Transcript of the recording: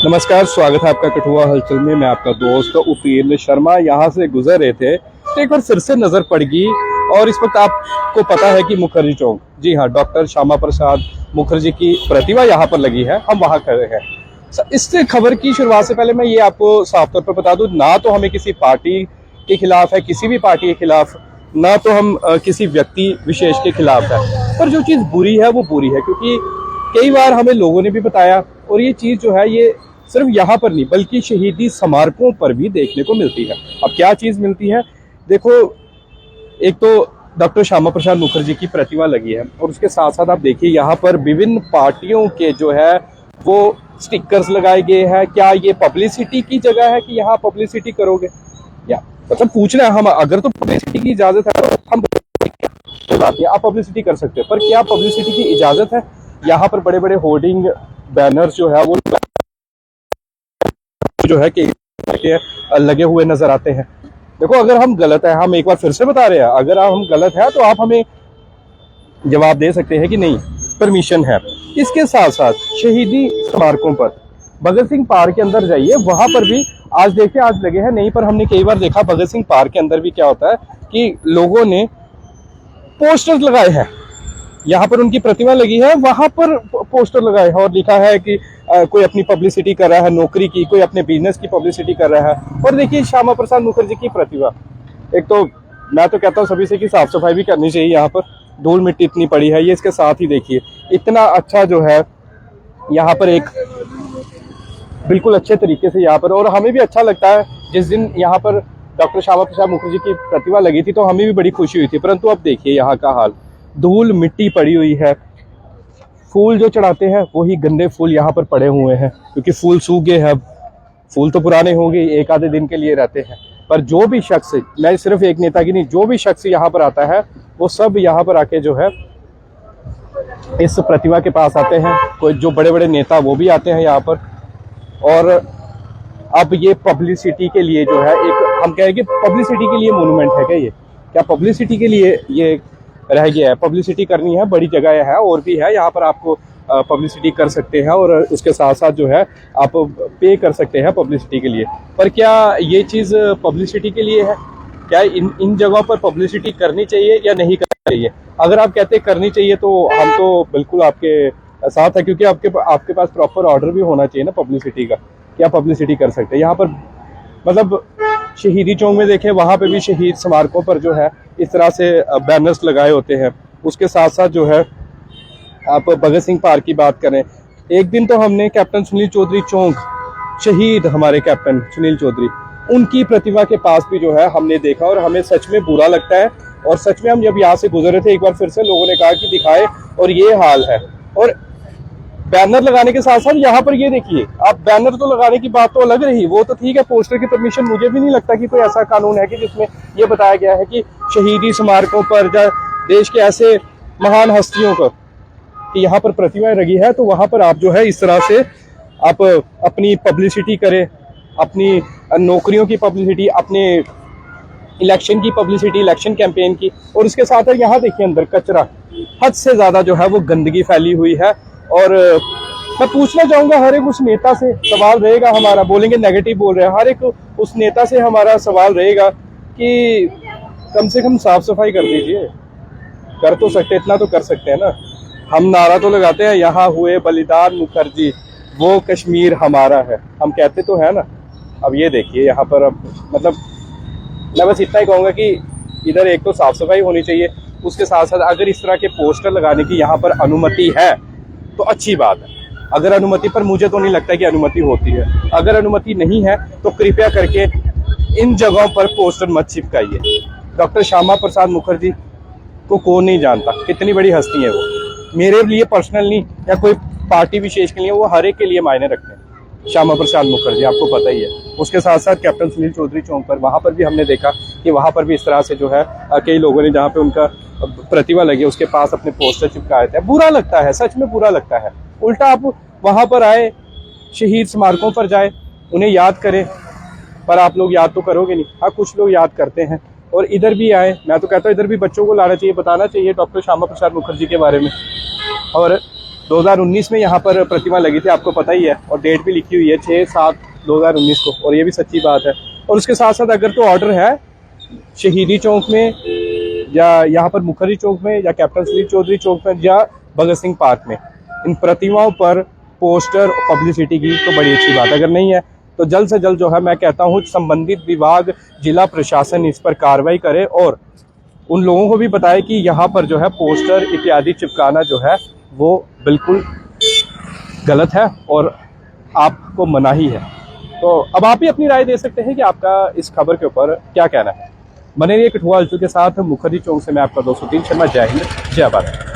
नमस्कार, स्वागत है आपका कठुआ हलचल में। मैं आपका दोस्त उपेंद्र शर्मा। यहाँ से गुजर रहे थे तो एक बार फिर से नजर पड़ गई और इस वक्त आपको पता है कि मुखर्जी चौक, जी हाँ, डॉक्टर श्यामा प्रसाद मुखर्जी की प्रतिमा यहाँ पर लगी है। हम वहाँ खड़े हैं। इससे खबर की शुरुआत से पहले मैं ये आपको साफ तौर पर बता दूं, ना तो हमें किसी पार्टी के खिलाफ है, किसी भी पार्टी के खिलाफ, ना तो हम किसी व्यक्ति विशेष के खिलाफ है। पर जो चीज़ बुरी है वो बुरी है, क्योंकि कई बार हमें लोगों ने भी बताया और ये चीज़ जो है ये सिर्फ यहाँ पर नहीं बल्कि शहीदी स्मारकों पर भी देखने को मिलती है। अब क्या चीज़ मिलती है? देखो, एक तो डॉक्टर श्यामा प्रसाद मुखर्जी की प्रतिमा लगी है और उसके साथ साथ आप देखिए यहाँ पर विभिन्न पार्टियों के जो है वो स्टिकर्स लगाए गए हैं। क्या ये पब्लिसिटी की जगह है कि यहाँ पब्लिसिटी करोगे? या मतलब पूछना है हम, अगर तो पब्लिसिटी की इजाजत है तो हम आप पब्लिसिटी कर सकते हैं, पर क्या पब्लिसिटी की इजाजत है? यहाँ पर बड़े बड़े होर्डिंग बैनर्स जो है वो जो है कि लगे हुए नजर आते हैं। देखो, अगर हम गलत है, हम एक बार फिर से बता रहे हैं, अगर हम गलत है तो आप हमें जवाब दे सकते हैं कि नहीं, परमिशन है। इसके साथ साथ शहीदी स्मारकों पर भगत सिंह पार्क के अंदर जाइए, वहां पर भी आज देखिए आज लगे हैं नहीं, पर हमने कई बार देखा भगत सिंह पार्क के अंदर भी क्या होता है कि लोगों ने पोस्टर्स लगाए हैं। यहाँ पर उनकी प्रतिमा लगी है, वहां पर पोस्टर लगाए हैं और लिखा है कि कोई अपनी पब्लिसिटी कर रहा है नौकरी की, कोई अपने बिजनेस की पब्लिसिटी कर रहा है। और देखिए श्यामा प्रसाद मुखर्जी की प्रतिमा, एक तो मैं तो कहता हूँ सभी से कि साफ सफाई भी करनी चाहिए। यहाँ पर धूल मिट्टी इतनी पड़ी है, ये इसके साथ ही देखिए इतना अच्छा जो है यहाँ पर एक बिल्कुल अच्छे तरीके से यहाँ पर, और हमें भी अच्छा लगता है। जिस दिन यहाँ पर डॉक्टर श्यामा प्रसाद मुखर्जी की प्रतिमा लगी थी तो हमें भी बड़ी खुशी हुई थी, परंतु अब देखिए यहाँ का हाल, धूल मिट्टी पड़ी हुई है। फूल जो चढ़ाते हैं वही गंदे फूल यहाँ पर पड़े हुए हैं, क्योंकि फूल सूख गए हैं। फूल तो पुराने हो गए, एक आधे दिन के लिए रहते हैं। पर जो भी शख्स, मैं सिर्फ एक नेता की नहीं, जो भी शख्स यहाँ पर आता है वो सब यहाँ पर आके जो है इस प्रतिमा के पास आते हैं। कोई जो बड़े बड़े नेता वो भी आते हैं यहाँ पर। और अब ये पब्लिसिटी के लिए जो है एक, हम कह रहे हैं कि पब्लिसिटी के लिए मोन्यूमेंट है क्या? ये क्या पब्लिसिटी के लिए ये रह गया है? पब्लिसिटी करनी है, बड़ी जगह है और भी है, यहाँ पर आपको पब्लिसिटी कर सकते हैं और उसके साथ साथ जो है आप पे कर सकते हैं पब्लिसिटी के लिए। पर क्या ये चीज़ पब्लिसिटी के लिए है? क्या इन जगहों पर पब्लिसिटी करनी चाहिए या नहीं करनी चाहिए? अगर आप कहते हैं करनी चाहिए तो हम तो बिल्कुल आपके साथ है, क्योंकि आपके पास प्रॉपर ऑर्डर भी होना चाहिए ना पब्लिसिटी का। क्या पब्लिसिटी कर सकते हैं यहाँ पर? मतलब शहीदी चौक में देखें, वहाँ पे भी शहीद स्मारकों पर जो है इस तरह से बैनर्स लगाए होते हैं। उसके साथ साथ जो है आप भगत सिंह पार्क की बात करें, एक दिन तो हमने कैप्टन सुनील चौधरी चौक, शहीद हमारे कैप्टन सुनील चौधरी, उनकी प्रतिमा के पास भी जो है हमने देखा और हमें सच में बुरा लगता है। और सच में हम जब यहाँ से गुजरे थे एक बार फिर से लोगों ने कहा कि दिखाए, और ये हाल है। और बैनर लगाने के साथ साथ यहाँ पर ये देखिए, आप बैनर तो लगाने की बात तो अलग रही, वो तो ठीक है, पोस्टर की परमिशन, मुझे भी नहीं लगता कि कोई ऐसा कानून है कि जिसमें ये बताया गया है कि शहीदी स्मारकों पर या देश के ऐसे महान हस्तियों को कि यहाँ पर प्रतिमाएं लगी है, तो वहां पर आप जो है इस तरह से आप अपनी पब्लिसिटी करें, अपनी नौकरियों की पब्लिसिटी, अपने इलेक्शन की पब्लिसिटी, इलेक्शन कैंपेन की। और उसके साथ है यहाँ देखिए अंदर कचरा, हद से ज्यादा जो है वो गंदगी फैली हुई है। और मैं पूछना चाहूंगा हर एक उस नेता से, सवाल रहेगा हमारा, बोलेंगे नेगेटिव बोल रहे हैं, हर एक उस नेता से हमारा सवाल रहेगा कि कम से कम साफ सफाई कर दीजिए। कर तो सकते, इतना तो कर सकते हैं ना। हम नारा तो लगाते हैं, यहाँ हुए बलिदान मुखर्जी, वो कश्मीर हमारा है, हम कहते तो है ना। अब ये देखिए यहाँ पर, अब मतलब मैं बस इतना ही कहूँगा कि इधर एक तो साफ सफाई होनी चाहिए, उसके साथ साथ अगर इस तरह के पोस्टर लगाने की यहाँ पर अनुमति है तो अच्छी बात है। अगर अनुमति, पर मुझे तो नहीं लगता कि अनुमति होती है, अगर अनुमति नहीं है तो कृपया करके इन जगहों पर पोस्टर मत चिपकाइए। डॉक्टर श्यामा प्रसाद मुखर्जी को कौन नहीं जानता, कितनी बड़ी हस्ती है वो। मेरे लिए पर्सनल नहीं या कोई पार्टी विशेष के लिए, वो हर एक के लिए मायने रखते हैं। श्यामा प्रसाद मुखर्जी आपको पता ही है। उसके साथ साथ कैप्टन सुनील चौधरी चौक पर, वहाँ पर भी हमने देखा कि वहाँ पर भी इस तरह से जो है कई लोगों ने जहाँ पे उनका प्रतिमा लगी उसके पास अपने पोस्टर चिपकाए थे। बुरा लगता है, सच में बुरा लगता है। उल्टा आप वहाँ पर आए, शहीद स्मारकों पर जाए, उन्हें याद करें, पर आप लोग याद तो करोगे नहीं। हाँ, कुछ लोग याद करते हैं। और इधर भी आए, मैं तो कहता हूँ इधर भी बच्चों को लाना चाहिए, बताना चाहिए डॉक्टर श्यामा प्रसाद मुखर्जी के बारे में। और 2019 में यहाँ पर प्रतिमा लगी थी, आपको पता ही है, और डेट भी लिखी हुई है 6/7/2019 को, और ये भी सच्ची बात है। और उसके साथ साथ अगर तो ऑर्डर है शहीदी चौक में या यहाँ पर मुखर्जी चौक में या कैप्टन सलीम चौधरी चौक में या भगत सिंह पार्क में, इन प्रतिमाओं पर पोस्टर पब्लिसिटी की तो बड़ी अच्छी बात है। अगर नहीं है तो जल्द से जल्द जो है मैं कहता हूँ संबंधित विभाग, जिला प्रशासन इस पर कार्रवाई करे और उन लोगों को भी बताए कि यहाँ पर जो है पोस्टर इत्यादि चिपकाना जो है वो बिल्कुल गलत है और आपको मनाही है। तो अब आप ही अपनी राय दे सकते हैं कि आपका इस खबर के ऊपर क्या कहना है। बने रहिए कठुआ हलचल के साथ। मुखर्जी चौक से मैं आपका दोस्त सुधीर शर्मा। जय हिंद, जय भारत।